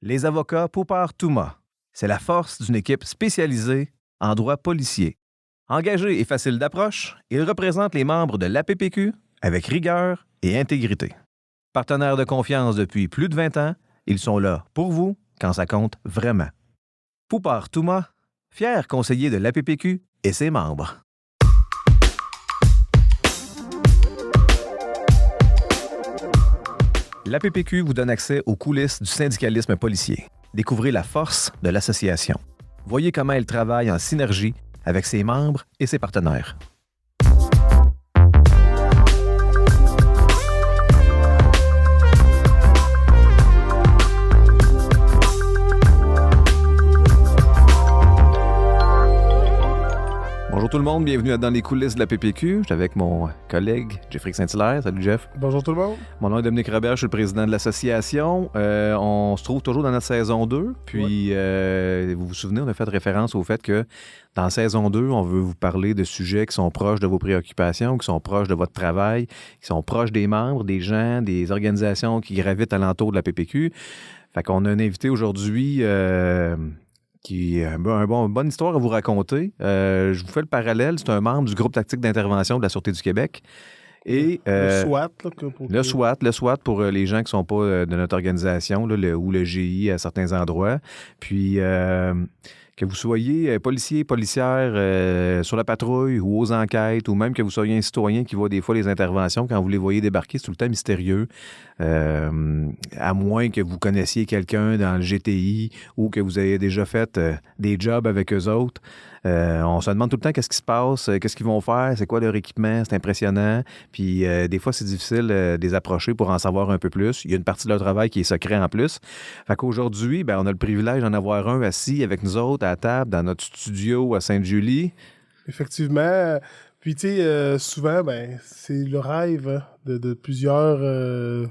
Les avocats Poupart-Touma. C'est la force d'une équipe spécialisée en droit policier. Engagés et faciles d'approche, ils représentent les membres de l'APPQ avec rigueur et intégrité. Partenaires de confiance depuis plus de 20 ans, ils sont là pour vous quand ça compte vraiment. Poupart-Touma, fier conseiller de l'APPQ et ses membres. L'APPQ vous donne accès aux coulisses du syndicalisme policier. Découvrez la force de l'association. Voyez comment elle travaille en synergie avec ses membres et ses partenaires. Bonjour tout le monde, bienvenue dans les coulisses de la PPQ. Je suis avec mon collègue Jeffrey Saint-Hilaire. Salut Jeff. Bonjour tout le monde. Mon nom est Dominique Robert, je suis le président de l'association. On se trouve toujours dans notre saison 2. Puis, vous vous souvenez, on a fait référence au fait que dans la saison 2, on veut vous parler de sujets qui sont proches de vos préoccupations, qui sont proches de votre travail, qui sont proches des membres, des gens, des organisations qui gravitent alentour de la PPQ. Fait qu'on a un invité aujourd'hui... qui a une bonne histoire à vous raconter. Je vous fais le parallèle. C'est un membre du groupe tactique d'intervention de la Sûreté du Québec. Et, le SWAT. Là, le SWAT pour les gens qui ne sont pas de notre organisation, là, ou le GI à certains endroits. Puis, que vous soyez policier, policière sur la patrouille ou aux enquêtes, ou même que vous soyez un citoyen qui voit des fois les interventions, quand vous les voyez débarquer, c'est tout le temps mystérieux. À moins que vous connaissiez quelqu'un dans le GTI ou que vous ayez déjà fait des jobs avec eux autres. On se demande tout le temps qu'est-ce qui se passe, qu'est-ce qu'ils vont faire, c'est quoi leur équipement, c'est impressionnant. Puis des fois, c'est difficile de les approcher pour en savoir un peu plus. Il y a une partie de leur travail qui est secret en plus. Fait qu'aujourd'hui, on a le privilège d'en avoir un assis avec nous autres à la table dans notre studio à Sainte-Julie. Effectivement. Puis, tu sais, souvent, c'est le rêve de plusieurs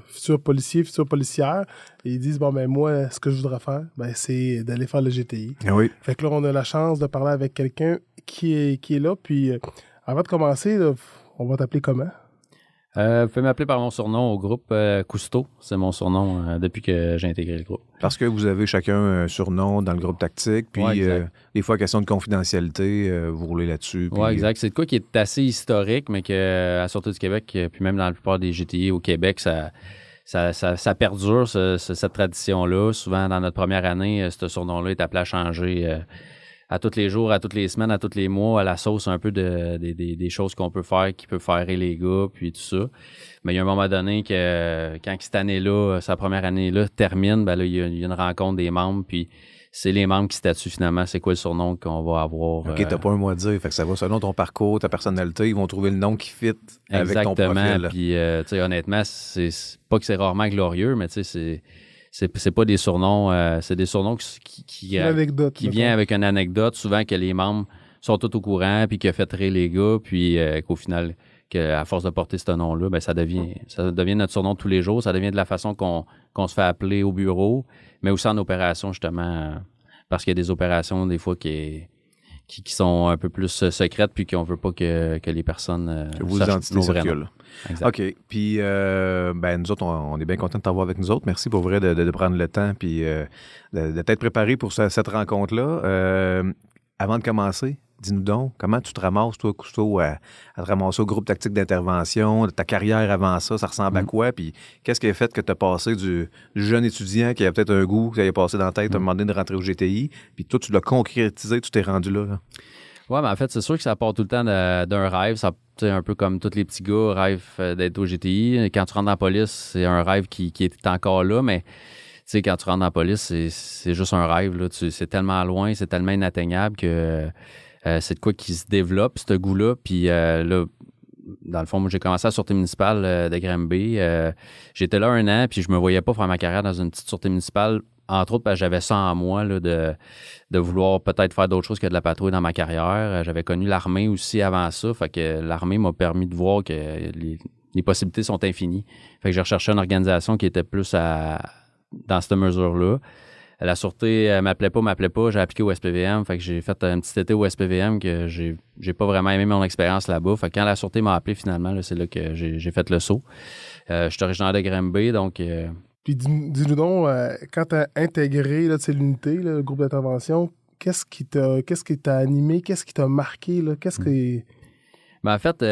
futurs policiers, futures policières. Et ils disent, moi, ce que je voudrais faire, c'est d'aller faire le GTI. Oui. Fait que là, on a la chance de parler avec quelqu'un qui est là. Puis, avant de commencer, là, on va t'appeler comment? Vous pouvez m'appeler par mon surnom au groupe Cousteau. C'est mon surnom depuis que j'ai intégré le groupe. Parce que vous avez chacun un surnom dans le groupe tactique, puis des fois, question de confidentialité, vous roulez là-dessus. Oui, exact. C'est de quoi qui est assez historique, mais qu'à la Sûreté du Québec, puis même dans la plupart des GTI au Québec, ça perdure, cette tradition-là. Souvent, dans notre première année, ce surnom-là est appelé à changer à tous les jours, à toutes les semaines, à tous les mois, à la sauce un peu des choses qu'on peut faire, qui peut faire les gars, puis tout ça. Mais il y a un moment donné que quand cette année-là, sa première année-là termine, là, il y a une rencontre des membres, puis c'est les membres qui statuent finalement c'est quoi le surnom qu'on va avoir. OK, t'as pas un mot à dire, fait que ça va selon ton parcours, ta personnalité, ils vont trouver le nom qui fit avec ton profil. Exactement, puis tu sais, honnêtement, c'est pas que c'est rarement glorieux, mais tu sais, c'est pas des surnoms, c'est des surnoms qui viennent avec une anecdote, souvent que les membres sont tous au courant, puis qui a fait rire les gars, puis qu'au final, à force de porter ce nom-là, ça devient notre surnom de tous les jours, ça devient de la façon qu'on se fait appeler au bureau, mais aussi en opération, justement, parce qu'il y a des opérations, des fois, qui sont un peu plus secrètes, puis qu'on veut pas que les personnes que vos identités circulent. Exact. OK. Puis, nous autres, on est bien contents de t'avoir avec nous autres. Merci pour vrai de prendre le temps puis de t'être préparé pour cette rencontre-là. Avant de commencer, dis-nous donc, comment tu te ramasses, toi, Cousteau, à te ramasser au groupe tactique d'intervention, ta carrière avant ça, ça ressemble à quoi? Puis, qu'est-ce qui a fait que tu as passé du jeune étudiant qui a peut-être un goût, qui a passé dans la tête, t'as demandé de rentrer au GTI, puis toi, tu l'as concrétisé, tu t'es rendu là? Oui, mais en fait, c'est sûr que ça part tout le temps d'un rêve. Ça, un peu comme tous les petits gars rêvent d'être au GTI. Quand tu rentres dans la police, c'est un rêve qui est encore là, mais quand tu rentres dans la police, c'est juste un rêve. Là. C'est tellement loin, c'est tellement inatteignable que c'est de quoi qui se développe, ce goût-là. Puis là, dans le fond, moi, j'ai commencé à la Sûreté municipale de Granby. J'étais là 1 an, puis je me voyais pas faire ma carrière dans une petite Sûreté municipale. Entre autres, parce que j'avais ça en moi là, de vouloir peut-être faire d'autres choses que de la patrouille dans ma carrière. J'avais connu l'armée aussi avant ça. Fait que l'armée m'a permis de voir que les possibilités sont infinies. Fait que j'ai recherché une organisation qui était plus dans cette mesure-là. La Sûreté m'appelait pas. J'ai appliqué au SPVM. Fait que j'ai fait un petit été au SPVM que j'ai pas vraiment aimé mon expérience là-bas. Fait que quand la Sûreté m'a appelé finalement, là, c'est là que j'ai fait le saut. Je suis originaire de Granby, donc... Puis dis-nous donc, quand tu as intégré là, l'unité, là, le groupe d'intervention, qu'est-ce qui t'a animé? Qu'est-ce qui t'a marqué? Là? Ben, en fait,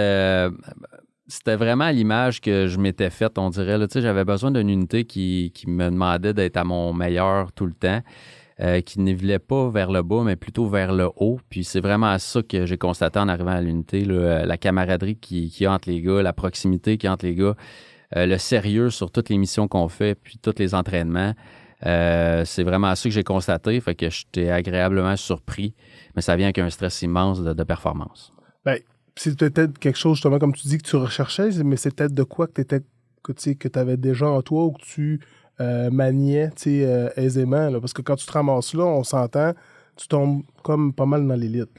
c'était vraiment l'image que je m'étais faite, on dirait. Là, j'avais besoin d'une unité qui me demandait d'être à mon meilleur tout le temps, qui ne voulait pas vers le bas, mais plutôt vers le haut. Puis c'est vraiment ça que j'ai constaté en arrivant à l'unité, là, la camaraderie qu'il y a entre les gars, la proximité qu'il y a entre les gars, le sérieux sur toutes les missions qu'on fait, puis tous les entraînements. C'est vraiment ça que j'ai constaté, fait que j'étais agréablement surpris, mais ça vient avec un stress immense de performance. Ben, c'est peut-être quelque chose, justement, comme tu dis, que tu recherchais, mais c'est peut-être de quoi que tu avais déjà en toi ou que tu maniais aisément. Là, parce que quand tu te ramasses là, on s'entend, tu tombes comme pas mal dans l'élite.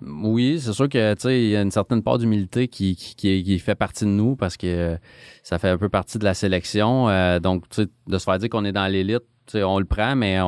Oui, c'est sûr que il y a une certaine part d'humilité qui fait partie de nous parce que ça fait un peu partie de la sélection. Donc, de se faire dire qu'on est dans l'élite, on le prend, mais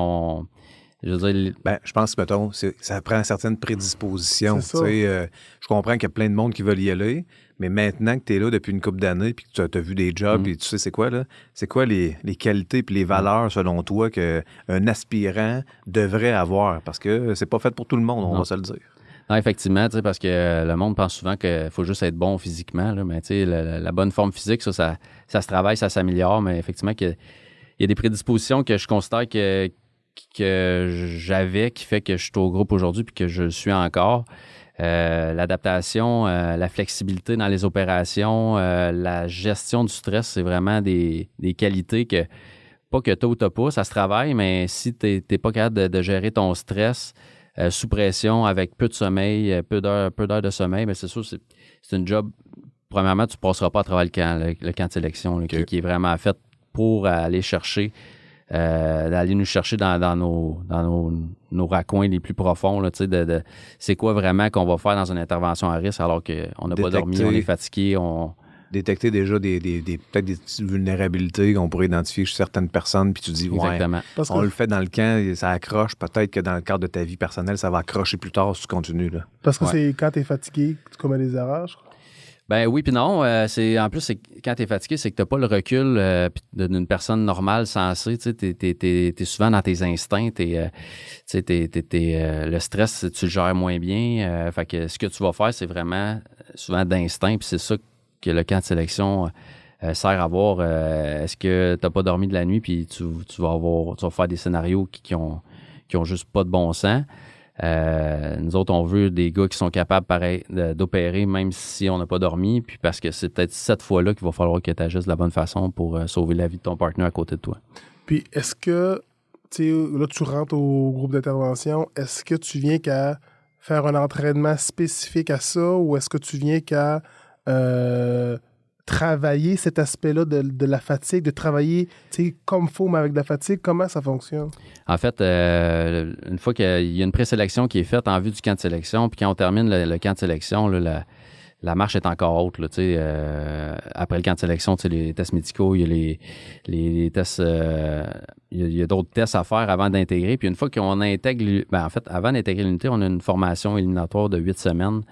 je veux dire, je pense que, mettons, ça prend une certaine prédisposition. Je comprends qu'il y a plein de monde qui veulent y aller, mais maintenant que tu es là depuis une couple d'années puis que tu as vu des jobs et tu sais c'est quoi, là? C'est quoi les qualités puis les valeurs, selon toi, qu'un aspirant devrait avoir? Parce que c'est pas fait pour tout le monde, on va se le dire. Non, effectivement, parce que le monde pense souvent qu'il faut juste être bon physiquement, là, mais la bonne forme physique, ça se travaille, ça s'améliore, mais effectivement, il y a des prédispositions que je considère que j'avais, qui fait que je suis au groupe aujourd'hui puis que je le suis encore. L'adaptation, la flexibilité dans les opérations, la gestion du stress, c'est vraiment des qualités que, pas que t'as ou t'as pas, ça se travaille, mais si t'es pas capable de gérer ton stress sous pression, avec peu de sommeil, peu d'heures de sommeil, mais c'est sûr, c'est une job. Premièrement, tu ne passeras pas à travers le camp de sélection là, qui est vraiment fait pour aller chercher, d'aller nous chercher dans nos raccoins les plus profonds. Là, c'est quoi vraiment qu'on va faire dans une intervention à risque alors qu'on n'a pas dormi, on est fatigué, détecter déjà peut-être des petites vulnérabilités qu'on pourrait identifier chez certaines personnes, puis tu dis, exactement. On le fait dans le camp, ça accroche, peut-être que dans le cadre de ta vie personnelle, ça va accrocher plus tard si tu continues. Là. Parce que c'est quand tu es fatigué que tu commets des erreurs, je crois. Ben oui, puis non. En plus, quand tu es fatigué, c'est que tu n'as pas le recul d'une personne normale, sensée. Tu es souvent dans tes instincts. Le stress, tu le gères moins bien. Fait que ce que tu vas faire, c'est vraiment souvent d'instinct, puis c'est ça que le camp de sélection sert à voir. Est-ce que tu n'as pas dormi de la nuit, puis tu vas faire des scénarios qui ont juste pas de bon sens. Nous autres, on veut des gars qui sont capables, pareil, d'opérer même si on n'a pas dormi, puis parce que c'est peut-être cette fois-là qu'il va falloir que tu agisses de la bonne façon pour sauver la vie de ton partenaire à côté de toi. Puis est-ce que, là, tu rentres au groupe d'intervention, est-ce que tu viens qu'à faire un entraînement spécifique à ça, ou est-ce que tu viens qu'à travailler cet aspect-là de la fatigue, de travailler comme il faut, mais avec de la fatigue? Comment ça fonctionne? En fait, une fois qu'il y a une présélection qui est faite en vue du camp de sélection, puis quand on termine le camp de sélection, là, la marche est encore haute. Là, après le camp de sélection, les tests médicaux, il y a les tests, il y a d'autres tests à faire avant d'intégrer. Puis une fois qu'on intègre, en fait, avant d'intégrer l'unité, on a une formation éliminatoire de 8 semaines.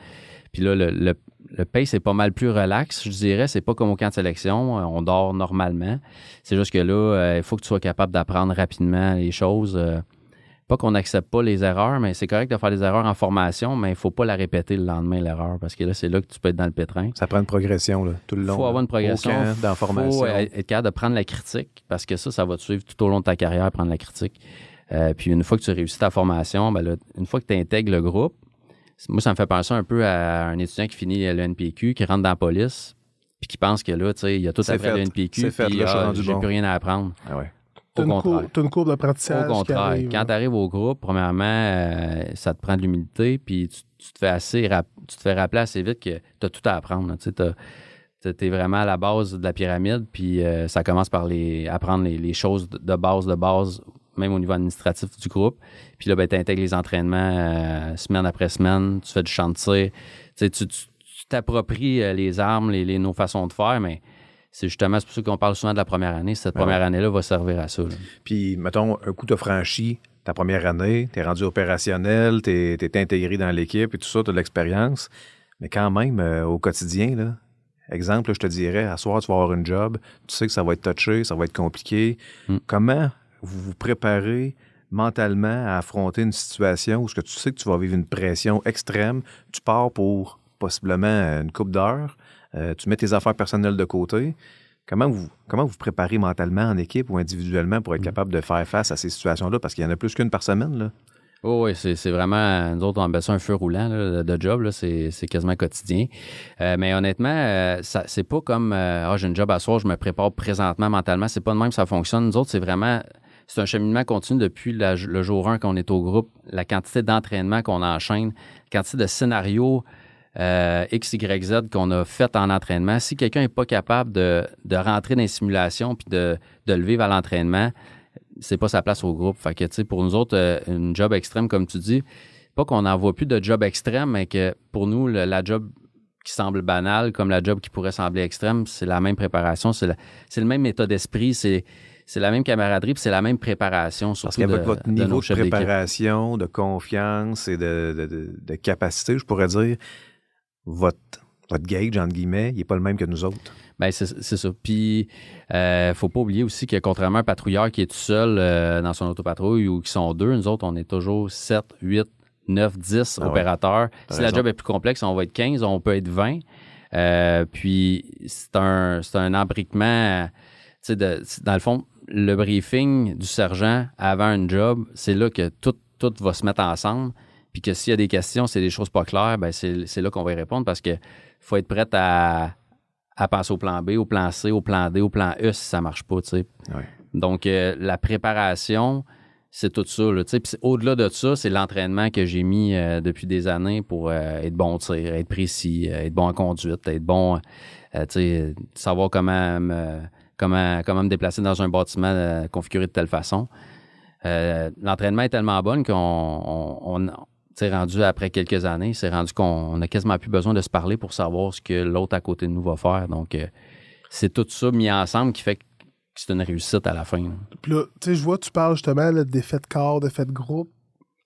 Puis là, le pace est pas mal plus relax, je dirais. C'est pas comme au camp de sélection. On dort normalement. C'est juste que là, il faut que tu sois capable d'apprendre rapidement les choses. Pas qu'on n'accepte pas les erreurs, mais c'est correct de faire des erreurs en formation, mais il faut pas la répéter le lendemain, l'erreur, parce que là, c'est là que tu peux être dans le pétrin. Ça prend une progression là, tout le long. Il faut avoir une progression. Dans la formation. Il faut être capable de prendre la critique, parce que ça va te suivre tout au long de ta carrière, prendre la critique. Puis une fois que tu réussis ta formation, ben là, une fois que tu intègres le groupe, moi, ça me fait penser un peu à un étudiant qui finit le NPQ, qui rentre dans la police, puis qui pense que là, il a tout après le NPQ, puis j'ai plus rien à apprendre. Ah ouais. Au contraire. Tu as une courbe d'apprentissage. Au contraire. Quand tu arrives au groupe, premièrement, ça te prend de l'humilité, puis tu te fais rappeler assez vite que tu as tout à apprendre. Tu es vraiment à la base de la pyramide, puis ça commence par apprendre les choses de base, même au niveau administratif du groupe. Puis là, tu intègres les entraînements semaine après semaine, tu fais du champ de tir. Tu t'appropries les armes, nos façons de faire, mais c'est pour ça qu'on parle souvent de la première année. Cette première année-là va servir à ça. Là. Puis, mettons, un coup, tu as franchi ta première année, tu es rendu opérationnel, tu es intégré dans l'équipe et tout ça, tu as de l'expérience. Mais quand même, au quotidien, là, Exemple, je te dirais, à soir, tu vas avoir une job, tu sais que ça va être touché, ça va être compliqué. Comment vous vous préparez mentalement à affronter une situation où tu sais que tu vas vivre une pression extrême, tu pars pour possiblement une couple d'heures, tu mets tes affaires personnelles de côté. Comment vous préparez mentalement en équipe ou individuellement pour être capable de faire face à ces situations-là? Parce qu'il y en a plus qu'une par semaine, là. Oh, oui, c'est vraiment, nous autres, on appelle ça un feu roulant là, de job, là, c'est quasiment quotidien. Mais honnêtement, c'est pas comme j'ai une job à soir, je me prépare présentement mentalement. C'est pas de même que ça fonctionne. Nous autres, c'est un cheminement continu depuis le jour 1 qu'on est au groupe, la quantité d'entraînement qu'on enchaîne, la quantité de scénarios X, Y, Z qu'on a fait en entraînement. Si quelqu'un n'est pas capable de rentrer dans les simulations puis de le vivre à l'entraînement, c'est pas sa place au groupe. Fait que, tu sais, pour nous autres, une job extrême, comme tu dis, pas qu'on n'en voit plus de job extrême, mais que pour nous, la job qui semble banale, comme la job qui pourrait sembler extrême, c'est la même préparation, c'est le même état d'esprit, c'est la même camaraderie, puis c'est la même préparation, surtout parce qu'avec votre niveau de préparation, d'équipe. de confiance et de capacité, je pourrais dire, votre gauge, entre guillemets, il n'est pas le même que nous autres. Bien, c'est ça. Puis, faut pas oublier aussi que contrairement à un patrouilleur qui est tout seul dans son autopatrouille ou qui sont deux, nous autres, on est toujours 7, 8, 9, 10 opérateurs. Si la job est plus complexe, on va être 15, on peut être 20. Puis, c'est un embriquement. Tu sais, dans le fond, le briefing du sergent avant un job, c'est là que tout va se mettre ensemble. Puis que s'il y a des questions, c'est des choses pas claires, bien, c'est là qu'on va y répondre parce que faut être prêt à penser au plan B, au plan C, au plan D, au plan E si ça marche pas, tu sais. Oui. Donc, la préparation, c'est tout ça, là, tu sais. Puis au-delà de ça, c'est l'entraînement que j'ai mis depuis des années pour être bon au tir, être précis, être bon en conduite, être bon, tu sais, savoir comment me déplacer dans un bâtiment configuré de telle façon. L'entraînement est tellement bon qu'on c'est rendu après quelques années, c'est rendu qu'on n'a quasiment plus besoin de se parler pour savoir ce que l'autre à côté de nous va faire. Donc, c'est tout ça mis ensemble qui fait que c'est une réussite à la fin. Là. Puis là, tu sais, je vois, tu parles justement là, d'effets de corps, d'effets de groupe.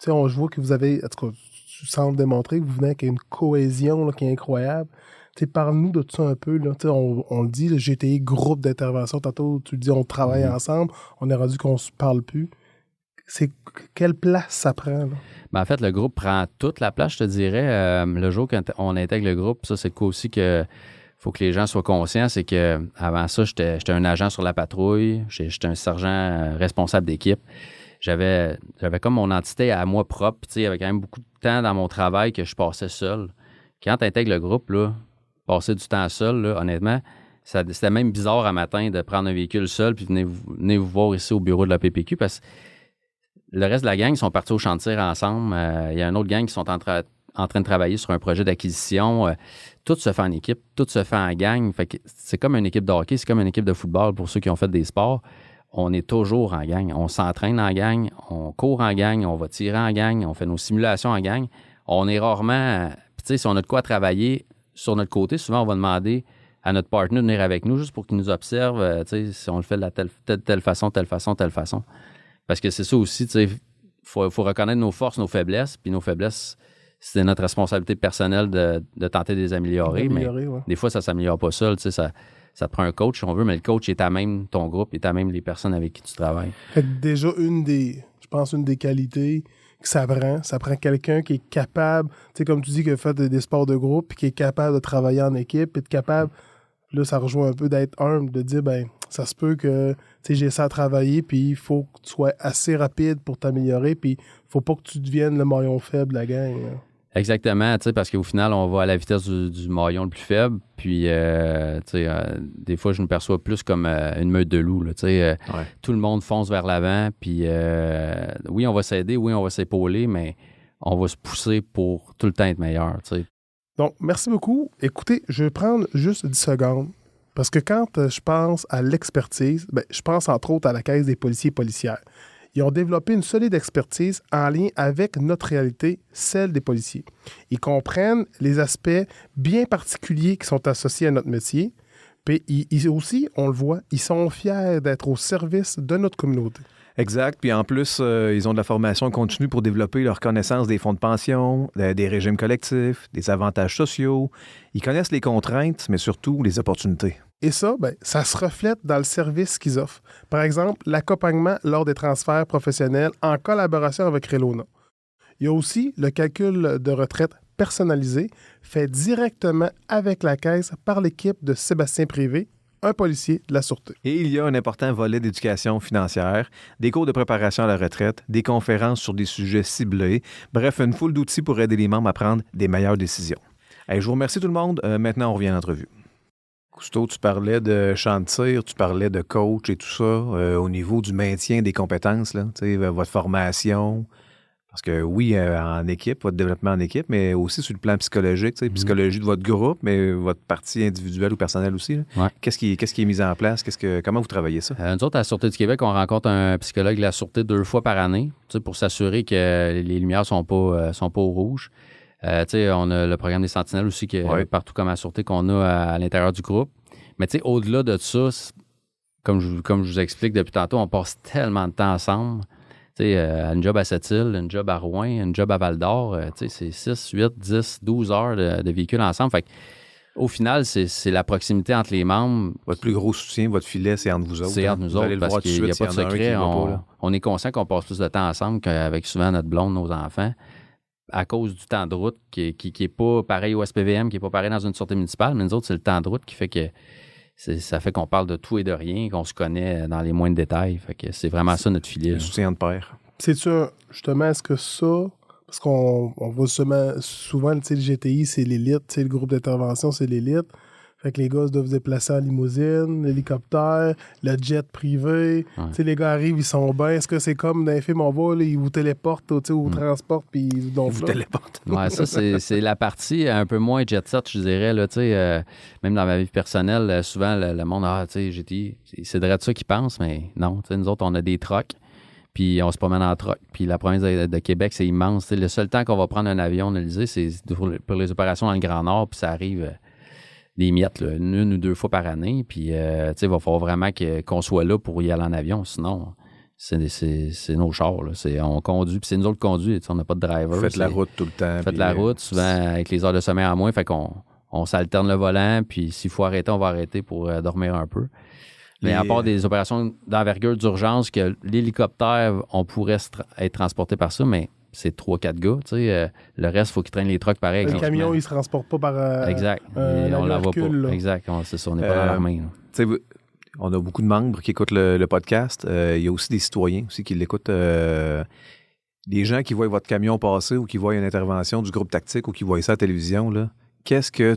Tu sais, je vois que vous avez, en tout cas, tu sembles démontrer que vous venez avec une cohésion là, qui est incroyable. Tu sais, parle-nous de tout ça un peu. Là. Tu sais, on le dit, le GTI, groupe d'intervention. Tantôt, tu dis, on travaille ensemble. On est rendu qu'on se parle plus. C'est quelle place ça prend, là? Ben, en fait, le groupe prend toute la place, je te dirais. Le jour qu'on intègre le groupe, ça, c'est quoi aussi que faut que les gens soient conscients, c'est que avant ça, j'étais un agent sur la patrouille, j'étais un sergent responsable d'équipe. J'avais comme mon entité à moi propre, tu sais, il y avait quand même beaucoup de temps dans mon travail que je passais seul. Quand tu intègres le groupe, là, passer du temps seul, là, honnêtement, c'était même bizarre à matin de prendre un véhicule seul puis venez vous voir ici au bureau de la PPQ parce que le reste de la gang, ils sont partis au champ de tir ensemble. Il y a une autre gang qui sont en train de travailler sur un projet d'acquisition. Tout se fait en équipe, tout se fait en gang. Fait que c'est comme une équipe de hockey, c'est comme une équipe de football pour ceux qui ont fait des sports. On est toujours en gang. On s'entraîne en gang, on court en gang, on va tirer en gang, on fait nos simulations en gang. On est rarement... Tu sais, si on a de quoi travailler sur notre côté, souvent on va demander à notre partenaire de venir avec nous juste pour qu'il nous observe, tu sais, si on le fait de telle façon. Parce que c'est ça aussi, tu sais, faut reconnaître nos forces, nos faiblesses. Puis nos faiblesses, c'est notre responsabilité personnelle de tenter de les améliorer. Mais ouais. des fois, ça ne s'améliore pas seul. Tu sais, ça prend un coach, si on veut, mais le coach est à même ton groupe, est à même les personnes avec qui tu travailles. Fait que déjà, une des qualités que ça prend quelqu'un qui est capable, tu sais, comme tu dis, qui a fait des sports de groupe, puis qui est capable de travailler en équipe, puis de capable, là, ça rejoint un peu d'être humble, de dire, ben ça se peut que, tu sais, j'ai ça à travailler, puis il faut que tu sois assez rapide pour t'améliorer, puis il faut pas que tu deviennes le maillon faible de la gang. Là. Exactement, tu sais, parce qu'au final, on va à la vitesse du maillon le plus faible, puis, tu sais, des fois, je me perçois plus comme une meute de loups, là, tu sais. Tout le monde fonce vers l'avant, puis oui, on va s'aider, oui, on va s'épauler, mais on va se pousser pour tout le temps être meilleur, tu sais. Donc, merci beaucoup. Écoutez, je vais prendre juste 10 secondes. Parce que quand je pense à l'expertise, je pense entre autres à la Caisse des policiers et policières. Ils ont développé une solide expertise en lien avec notre réalité, celle des policiers. Ils comprennent les aspects bien particuliers qui sont associés à notre métier. Puis ils aussi, on le voit, ils sont fiers d'être au service de notre communauté. Exact. Puis en plus, ils ont de la formation continue pour développer leur connaissance des fonds de pension, des régimes collectifs, des avantages sociaux. Ils connaissent les contraintes, mais surtout les opportunités. Et ça, ben, ça se reflète dans le service qu'ils offrent. Par exemple, l'accompagnement lors des transferts professionnels en collaboration avec Relona. Il y a aussi le calcul de retraite personnalisé, fait directement avec la caisse par l'équipe de Sébastien Privé, un policier de la Sûreté. Et il y a un important volet d'éducation financière, des cours de préparation à la retraite, des conférences sur des sujets ciblés, bref, une foule d'outils pour aider les membres à prendre des meilleures décisions. Hey, je vous remercie tout le monde. Maintenant, on revient à l'entrevue. Cousteau, tu parlais de champ de tir, tu parlais de coach et tout ça, au niveau du maintien des compétences, là, votre formation. Parce que oui, en équipe, votre développement en équipe, mais aussi sur le plan psychologique, psychologie de votre groupe, mais votre partie individuelle ou personnelle aussi. Ouais. Qu'est-ce qui est mis en place? Comment vous travaillez ça? Nous autres, à la Sûreté du Québec, on rencontre un psychologue de la Sûreté 2 fois par année pour s'assurer que les lumières sont pas au rouge. On a le programme des sentinelles aussi, partout comme à la Sûreté, qu'on a à l'intérieur du groupe. Mais au-delà de ça, comme je vous explique depuis tantôt, on passe tellement de temps ensemble. Une job à Sept-Îles, une job à Rouen, une job à Val-d'Or, c'est 6, 8, 10, 12 heures de véhicule ensemble. Fait au final, c'est la proximité entre les membres. Votre plus gros soutien, votre filet, c'est entre vous autres. C'est entre nous autres, parce qu'il n'y a pas de secret. On est conscient qu'on passe plus de temps ensemble qu'avec souvent notre blonde, nos enfants, à cause du temps de route qui est pas pareil au SPVM, qui n'est pas pareil dans une sûreté municipale, mais nous autres, c'est le temps de route qui fait que ça fait qu'on parle de tout et de rien, qu'on se connaît dans les moindres détails. Fait que c'est vraiment ça notre filet. Le soutien de père. C'est-tu justement, est-ce que ça, parce qu'on voit souvent, le GTI, c'est l'élite, le groupe d'intervention, c'est l'élite. Fait que les gars doivent se déplacer en limousine, l'hélicoptère, le jet privé. Ouais. Les gars arrivent, ils sont bien. Est-ce que c'est comme dans les films, on va, là, ils vous téléportent, ou vous transportent, puis ils vous téléportent. Ouais, ça, c'est la partie un peu moins jet set, je dirais. Là, même dans ma vie personnelle, souvent, le monde, GTI, c'est de ça qu'ils pensent, mais non. Nous autres, on a des trucks, puis on se promène en truck. Puis la province de Québec, c'est immense. Le seul temps qu'on va prendre un avion, on a dit, c'est pour les opérations dans le Grand Nord, puis ça arrive... des miettes, là, une ou deux fois par année. Puis, il va falloir vraiment qu'on soit là pour y aller en avion. Sinon, c'est nos chars. Là. On conduit, puis c'est nous autres qui conduisons. On n'a pas de driver. Vous faites la route tout le temps. Faites la route, souvent avec les heures de sommeil en moins. Fait qu'on s'alterne le volant, puis s'il faut arrêter, on va arrêter pour dormir un peu. Mais à part des opérations d'envergure d'urgence, que l'hélicoptère, on pourrait être transporté par ça, mais... c'est 3-4 gars, le reste, il faut qu'ils traînent les trucks pareil. Le camion, il se transporte pas par exact. On la voit pas. Là. Exact. C'est ça, on n'est pas dans l'armée. On a beaucoup de membres qui écoutent le podcast. Il y a aussi des citoyens aussi qui l'écoutent. Des gens qui voient votre camion passer ou qui voient une intervention du groupe tactique ou qui voient ça à la télévision. Là. Qu'est-ce qu'il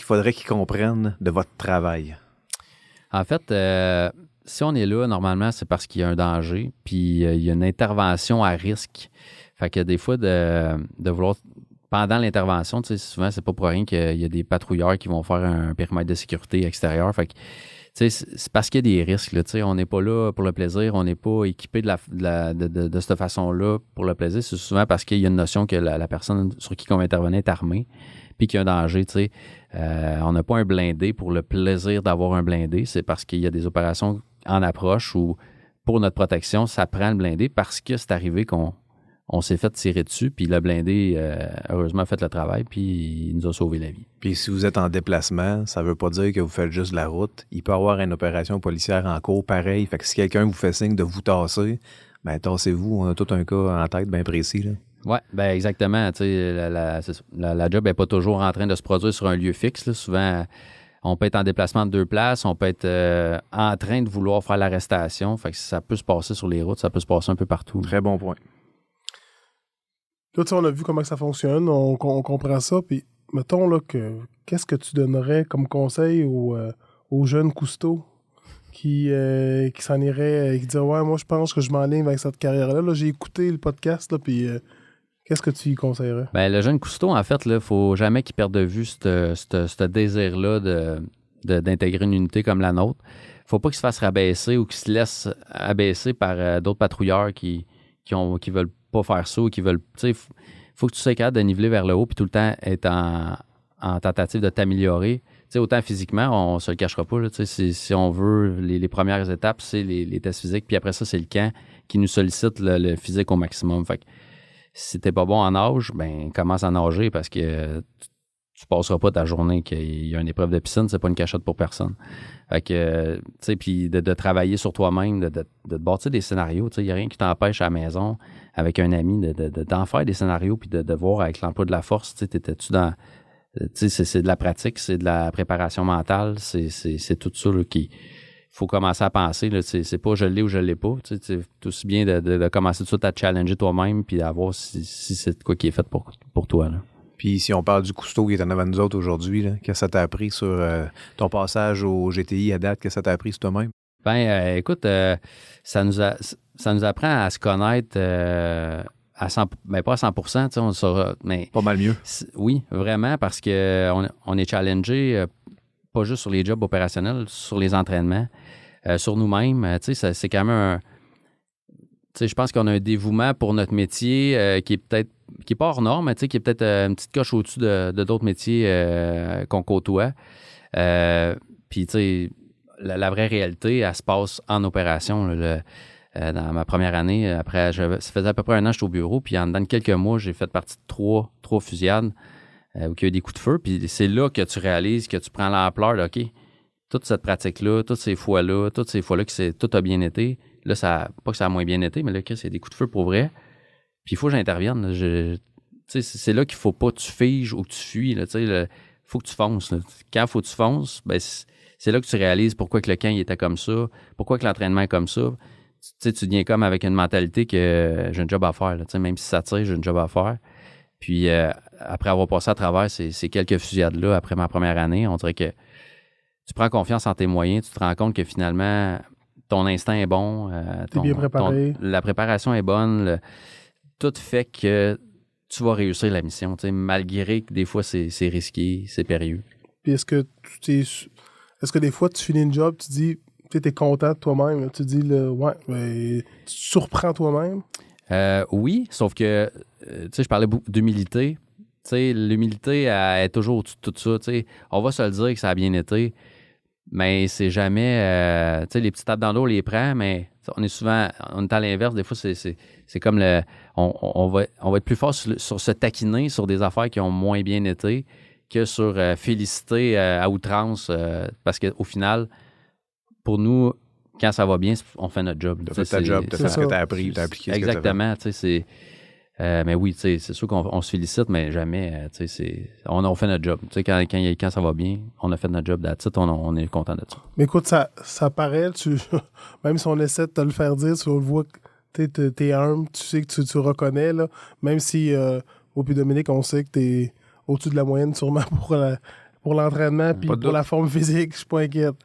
faudrait qu'ils comprennent de votre travail? En fait, si on est là, normalement, c'est parce qu'il y a un danger, puis il y a une intervention à risque. Fait que des fois, de vouloir... Pendant l'intervention, souvent, c'est pas pour rien qu'il y a des patrouilleurs qui vont faire un périmètre de sécurité extérieur. Fait que, c'est parce qu'il y a des risques. Là, on n'est pas là pour le plaisir, on n'est pas équipé de cette façon-là pour le plaisir. C'est souvent parce qu'il y a une notion que la personne sur qui on va intervenir est armée, puis qu'il y a un danger. On n'a pas un blindé pour le plaisir d'avoir un blindé. C'est parce qu'il y a des opérations en approche où, pour notre protection, ça prend le blindé parce que c'est arrivé qu'on s'est fait tirer dessus, puis le blindé, heureusement, a fait le travail, puis il nous a sauvé la vie. Puis si vous êtes en déplacement, ça veut pas dire que vous faites juste de la route. Il peut y avoir une opération policière en cours, pareil. Fait que si quelqu'un vous fait signe de vous tasser, ben tassez-vous. On a tout un cas en tête bien précis, là. Oui, ben exactement. La job n'est pas toujours en train de se produire sur un lieu fixe. Là. Souvent, on peut être en déplacement de 2 places, on peut être en train de vouloir faire l'arrestation. Fait que ça peut se passer sur les routes, ça peut se passer un peu partout. Très bon point. Là, on a vu comment ça fonctionne, on comprend ça. Puis, mettons, là, qu'est-ce que tu donnerais comme conseil aux jeunes Cousteau qui s'en iraient, qui diraient « Ouais, moi, je pense que je m'enligne avec cette carrière-là. » Là, j'ai écouté le podcast, là, puis... qu'est-ce que tu y conseillerais? Ben, le jeune Cousteau, en fait, il ne faut jamais qu'il perde de vue ce désir-là d'intégrer une unité comme la nôtre. Il ne faut pas qu'il se fasse rabaisser ou qu'il se laisse abaisser par d'autres patrouilleurs qui veulent pas faire ça ou qui veulent... Il faut que tu sois capable de niveler vers le haut puis tout le temps être en tentative de t'améliorer. sais, autant physiquement, on se le cachera pas. Là, si on veut, les premières étapes, c'est les tests physiques. Puis après ça, c'est le camp qui nous sollicite le physique au maximum. Fait que si t'es pas bon en nage, ben commence à nager parce que tu passeras pas ta journée qu'il y a une épreuve de piscine, c'est pas une cachette pour personne. Fait que, tu sais, puis de travailler sur toi-même, de te bâtir des scénarios. Tu sais, il n'y a rien qui t'empêche à la maison, avec un ami, d'en faire des scénarios puis de voir avec l'emploi de la force, tu sais, t'étais-tu dans... Tu sais, c'est de la pratique, c'est de la préparation mentale, c'est tout ça là, qui... faut commencer à penser. Là, c'est pas je l'ai ou je l'ai pas. C'est aussi bien de commencer tout de suite à te challenger toi-même puis à voir si c'est quoi qui est fait pour toi. Là. Puis si on parle du Cousteau qui est en avant de nous autres aujourd'hui, qu'est-ce que ça t'a appris sur ton passage au GTI à date? Qu'est-ce que ça t'a appris sur toi-même? Ben, écoute, ça nous apprend à se connaître à 100%, ben pas à 100%, on le saura, mais... Pas mal mieux. Oui, vraiment, parce qu'on est challengé pas juste sur les jobs opérationnels, sur les entraînements, sur nous-mêmes. C'est quand même un... Je pense qu'on a un dévouement pour notre métier qui est pas hors norme, qui est peut-être une petite coche au-dessus de d'autres métiers qu'on côtoie. Puis, tu sais, la vraie réalité, elle se passe en opération. Dans ma première année, après, ça faisait à peu près 1 an que j'étais au bureau, puis en dedans de quelques mois, j'ai fait partie de trois fusillades où il y a eu des coups de feu. Puis c'est là que tu réalises que tu prends l'ampleur, là, OK, toute cette pratique-là, toutes ces fois-là que tout a bien été. Là, pas que ça a moins bien été, mais là, c'est des coups de feu pour vrai. Puis il faut que j'intervienne. C'est là qu'il faut pas que tu figes ou que tu fuis. Il faut que tu fonces. Là. Quand il faut que tu fonces, ben, c'est là que tu réalises pourquoi que le camp il était comme ça, pourquoi que l'entraînement est comme ça. Tu viens comme avec une mentalité que j'ai un job à faire. Là, même si ça tire, j'ai un job à faire. Puis après avoir passé à travers ces quelques fusillades-là, après ma première année, on dirait que tu prends confiance en tes moyens, tu te rends compte que finalement, ton instinct est bon. T'es bien préparé. La préparation est bonne. Tout fait que tu vas réussir la mission, malgré que des fois, c'est risqué, c'est périlleux. Puis est-ce que des fois, tu finis une job, tu dis... Tu es content de toi-même. Tu dis, ouais, mais tu te surprends toi-même. Oui, sauf que, je parlais beaucoup d'humilité. L'humilité, elle est toujours au-dessus de tout ça. On va se le dire que ça a bien été, mais c'est jamais... les petites tapes dans l'eau, on les prend, mais on est à l'inverse. Des fois, c'est comme on va être plus fort sur se taquiner sur des affaires qui ont moins bien été que sur féliciter à outrance, parce qu'au final... Pour nous, quand ça va bien, on fait notre job. Tu as fait ta job, tu as fait ce que tu as appris, tu as appliqué ce que tu as fait. Exactement. Mais oui, c'est sûr qu'on se félicite, mais jamais, on fait notre job. Quand ça va bien, on a fait notre job d'attitude, on est content de ça. Mais écoute, ça paraît, même si on essaie de te le faire dire, tu le vois que t'es humble, tu sais que tu reconnais, là, même si, au puis Dominique, on sait que t'es au-dessus de la moyenne sûrement pour l'entraînement puis pour la forme physique, je suis pas inquiète.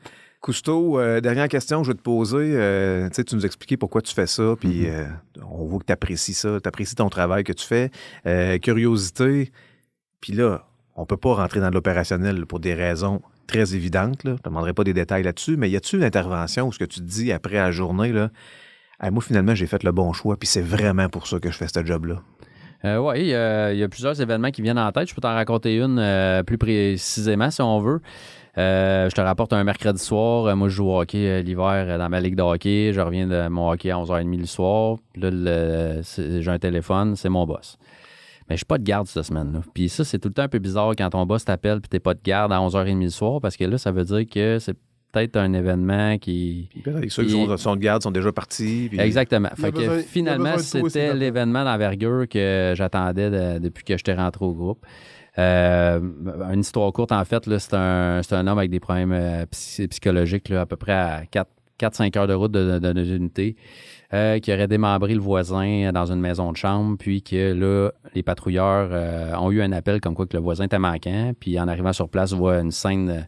Cousteau, dernière question que je vais te poser. Tu nous expliquais pourquoi tu fais ça, puis on voit que tu apprécies ça, tu apprécies ton travail que tu fais. Curiosité, puis là, on peut pas rentrer dans l'opérationnel pour des raisons très évidentes. Là. Je ne demanderai pas des détails là-dessus, mais y a-tu une intervention où ce que tu te dis après la journée, là, moi, finalement, j'ai fait le bon choix, puis c'est vraiment pour ça que je fais ce job-là? Oui, il y a plusieurs événements qui viennent en tête. Je peux t'en raconter une plus précisément, si on veut. Je te rapporte un mercredi soir. Moi, je joue au hockey l'hiver dans ma ligue de hockey. Je reviens de mon hockey à 11h30 le soir. Puis là, j'ai un téléphone, c'est mon boss. Mais je suis pas de garde cette semaine-là. Puis ça, c'est tout le temps un peu bizarre quand ton boss t'appelle puis t'es pas de garde à 11h30 le soir parce que là, ça veut dire que c'est peut-être un événement qui... Peut-être ceux qui sont de garde sont déjà partis. Puis... Exactement. Fait que finalement, c'était l'événement d'envergure que j'attendais depuis que j'étais rentré au groupe. Une histoire courte, en fait, là, c'est un homme avec des problèmes psychologiques là, à peu près à 4-5 heures de route de l'unité qui aurait démembré le voisin dans une maison de chambre, puis que là, les patrouilleurs ont eu un appel comme quoi que le voisin était manquant, puis en arrivant sur place, on voit une scène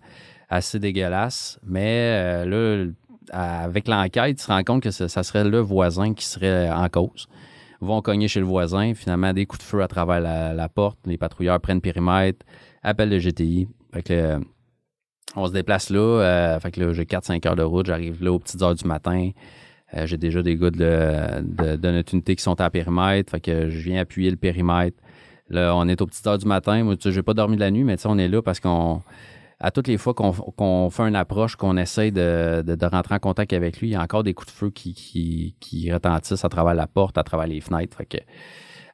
assez dégueulasse, mais là, avec l'enquête, tu te rends compte que ça serait le voisin qui serait en cause. Vont cogner chez le voisin, finalement, des coups de feu à travers la porte. Les patrouilleurs prennent périmètre, appellent le GTI. Fait que on se déplace là. Fait que là, j'ai 4-5 heures de route. J'arrive là aux petites heures du matin. J'ai déjà des gars de notre unité qui sont à périmètre. Fait que je viens appuyer le périmètre. Là, on est aux petites heures du matin. Moi, tu sais, j'ai pas dormi de la nuit, mais tu sais, on est là parce qu'on... à toutes les fois qu'on fait une approche, qu'on essaye de rentrer en contact avec lui, il y a encore des coups de feu qui retentissent à travers la porte, à travers les fenêtres. Fait que,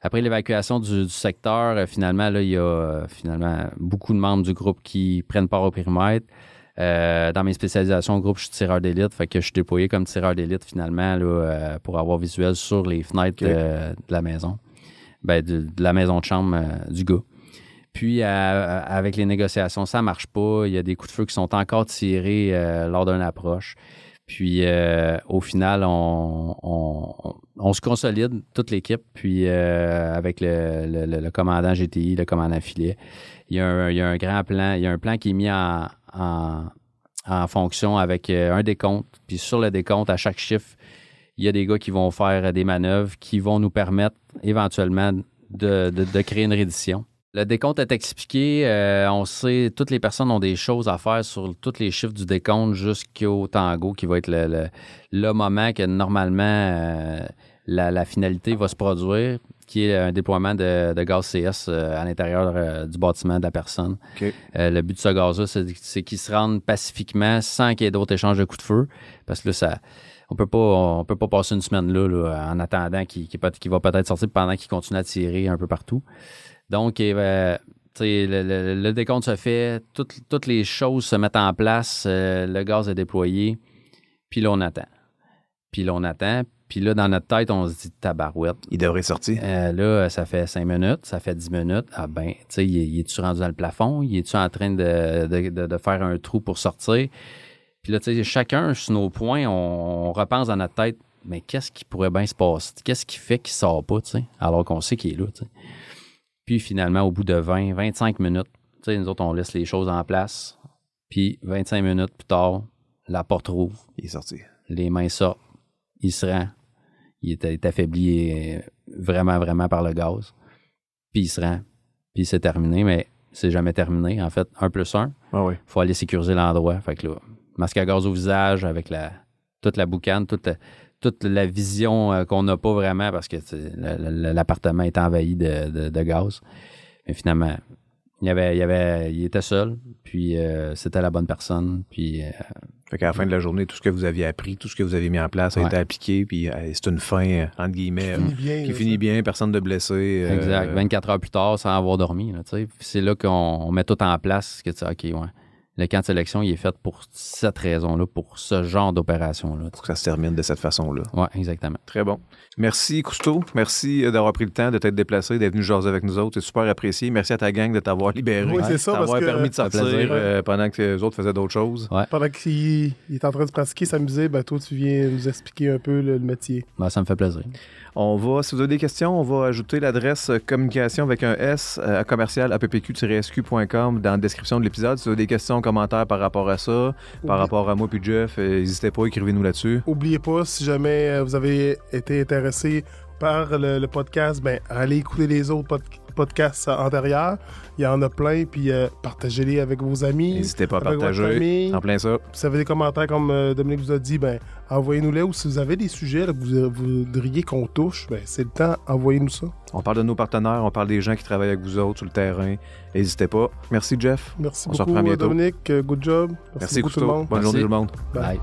après l'évacuation du secteur, finalement, là, il y a beaucoup de membres du groupe qui prennent part au périmètre. Dans mes spécialisations au groupe, je suis tireur d'élite. Fait que je suis déployé comme tireur d'élite, finalement, là, pour avoir visuel sur les fenêtres de la maison. De la maison de chambre du gars. Puis, avec les négociations, ça ne marche pas. Il y a des coups de feu qui sont encore tirés lors d'une approche. Puis, au final, on se consolide, toute l'équipe. Puis, avec le commandant GTI, le commandant filet, il y a un grand plan. Il y a un plan qui est mis en fonction avec un décompte. Puis, sur le décompte, à chaque chiffre, il y a des gars qui vont faire des manœuvres qui vont nous permettre éventuellement de créer une reddition. Le décompte est expliqué. On sait, toutes les personnes ont des choses à faire sur tous les chiffres du décompte jusqu'au tango, qui va être le moment que normalement la finalité va se produire, qui est un déploiement de gaz CS à l'intérieur du bâtiment de la personne. Okay. Le but de ce gaz-là, c'est qu'il se rende pacifiquement sans qu'il y ait d'autres échanges de coups de feu. Parce que là, on peut pas passer une semaine là, en attendant qu'il va peut-être sortir pendant qu'il continue à tirer un peu partout. Donc, le décompte se fait, toutes les choses se mettent en place, le gaz est déployé, puis là, on attend. Puis là, dans notre tête, on se dit tabarouette. Il devrait sortir. Là, ça fait 5 minutes, ça fait 10 minutes. Ah ben, tu sais, il est-tu rendu dans le plafond? Il est-tu en train de faire un trou pour sortir? Puis là, tu sais, chacun, sur nos points, on repense dans notre tête, mais qu'est-ce qui pourrait bien se passer? Qu'est-ce qui fait qu'il sort pas, tu sais, alors qu'on sait qu'il est là, tu sais? Puis finalement, au bout de 20-25 minutes, tu sais, nous autres, on laisse les choses en place. Puis 25 minutes plus tard, la porte rouvre. Il est sorti. Les mains sortent. Il se rend. Il est affaibli vraiment, vraiment par le gaz. Puis il se rend. Puis c'est terminé, mais c'est jamais terminé. En fait, 1+1. Ah oui. Il faut aller sécuriser l'endroit. Fait que là, masque à gaz au visage avec toute la boucane, toute la vision qu'on n'a pas vraiment parce que l'appartement est envahi de gaz. Mais finalement, il était seul, puis c'était la bonne personne. Puis, fait qu'à la fin de la journée, tout ce que vous aviez appris, tout ce que vous avez mis en place a été appliqué, puis c'est une fin, entre guillemets, qui finit bien, personne de blessé. Exact. 24 heures plus tard, sans avoir dormi. Là, c'est là qu'on met tout en place, que tu sais, OK, ouais. Le camp de sélection, il est fait pour cette raison-là, pour ce genre d'opération-là. Pour que ça se termine de cette façon-là. Oui, exactement. Très bon. Merci, Cousteau. Merci d'avoir pris le temps de t'être déplacé, d'être venu jaser avec nous autres. C'est super apprécié. Merci à ta gang de t'avoir libéré. Oui, c'est ça, d'avoir parce que permis de sortir pendant que les autres faisaient d'autres choses. Ouais. Pendant qu'il est en train de pratiquer, s'amuser, toi, tu viens nous expliquer un peu le métier. Ben, ça me fait plaisir. On va, si vous avez des questions, on va ajouter l'adresse communication avec un S à commercial appq-sq.com dans la description de l'épisode. Si vous avez des questions, commentaires par rapport à ça, par rapport à moi puis Jeff, n'hésitez pas, écrivez-nous là-dessus. N'oubliez pas, si jamais vous avez été intéressé par le podcast, allez écouter les autres podcasts antérieurs. Il y en a plein, puis partagez-les avec vos amis. N'hésitez pas à avec partager. votre famille. En plein ça. Si vous avez des commentaires, comme Dominique vous a dit, envoyez-nous-les. Ou si vous avez des sujets là, que vous voudriez qu'on touche, c'est le temps, envoyez-nous ça. On parle de nos partenaires, on parle des gens qui travaillent avec vous autres sur le terrain. N'hésitez pas. Merci, Jeff. Merci on se reprend beaucoup, bientôt. Dominique. Good job. Merci beaucoup, tout le Cousteau. monde. Bonne journée tout le monde. Bye.